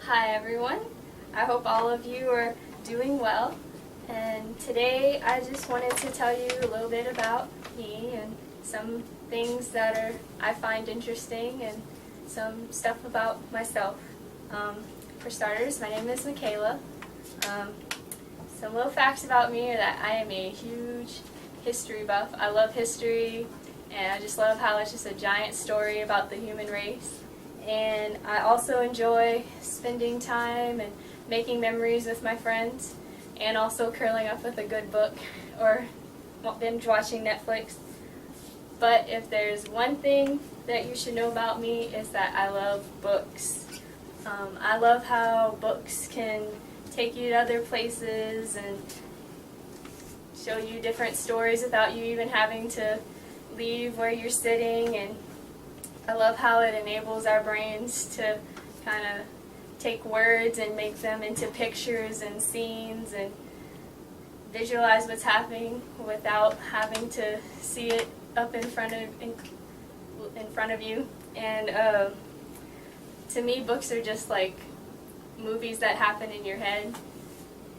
Hi everyone, I hope all of you are doing well, and today I just wanted to tell you a little bit about me and some things that I find interesting and some stuff about myself. For starters, my name is Michaela. Some little facts about me are that I am a huge history buff. I love history, and I just love how it's just a giant story about the human race. And I also enjoy spending time and making memories with my friends, and also curling up with a good book or binge watching Netflix. But if there's one thing that you should know about me is that I love books. I love how books can take you to other places and show you different stories without you even having to leave where you're sitting, and I love how it enables our brains to kind of take words and make them into pictures and scenes and visualize what's happening without having to see it up in front of you. And to me, books are just like movies that happen in your head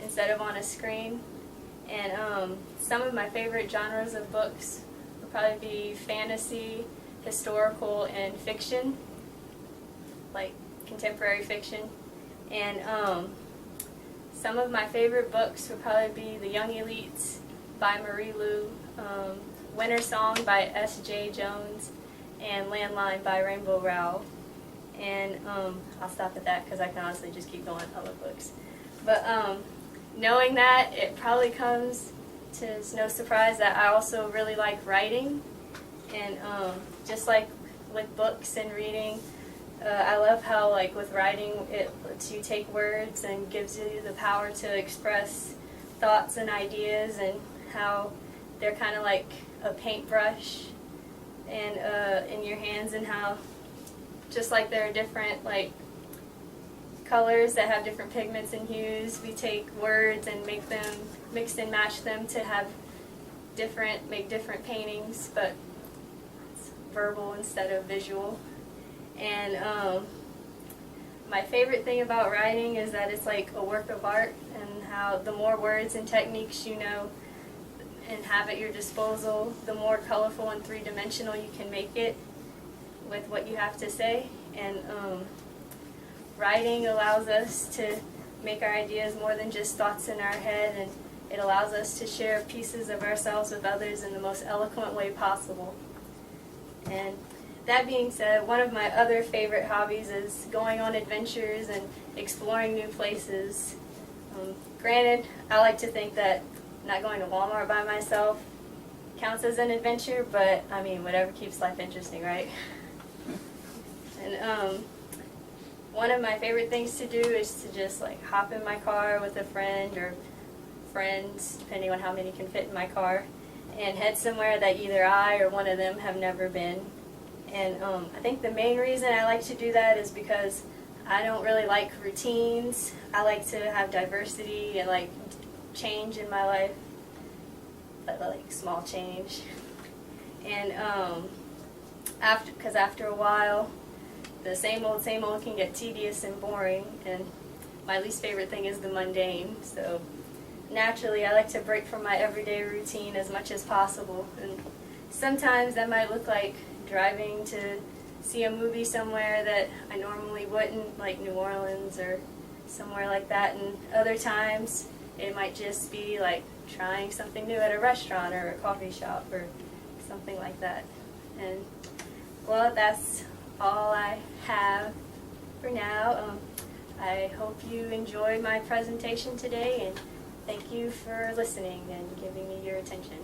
instead of on a screen. And some of my favorite genres of books would probably be fantasy, historical, and fiction, like contemporary fiction. And some of my favorite books would probably be The Young Elites by Marie Lu, Winter Song by S.J. Jones, and Landline by Rainbow Rowell. And I'll stop at that because I can honestly just keep going. I love books. But knowing that, it probably comes to no surprise that I also really like writing. And just like with books and reading, I love how, like, with writing, it lets you take words and gives you the power to express thoughts and ideas, and how they're kind of like a paintbrush and in your hands, and how just like there are different like colors that have different pigments and hues, we take words and make them mix and match them to have make different paintings, but verbal instead of visual. And my favorite thing about writing is that it's like a work of art, and how the more words and techniques you know and have at your disposal, the more colorful and three-dimensional you can make it with what you have to say. And writing allows us to make our ideas more than just thoughts in our head, and it allows us to share pieces of ourselves with others in the most eloquent way possible. And that being said, one of my other favorite hobbies is going on adventures and exploring new places. Granted, I like to think that not going to Walmart by myself counts as an adventure, but I mean, whatever keeps life interesting, right? And one of my favorite things to do is to just like hop in my car with a friend or friends, depending on how many can fit in my car, and head somewhere that either I or one of them have never been. And I think the main reason I like to do that is because I don't really like routines. I like to have diversity and like change in my life, but like small change. And after a while, the same old can get tedious and boring, and my least favorite thing is the mundane. So naturally, I like to break from my everyday routine as much as possible. And sometimes that might look like driving to see a movie somewhere that I normally wouldn't, like New Orleans or somewhere like that. And other times, it might just be like trying something new at a restaurant or a coffee shop or something like that. And well, that's all I have for now. I hope you enjoyed my presentation today, and thank you for listening and giving me your attention.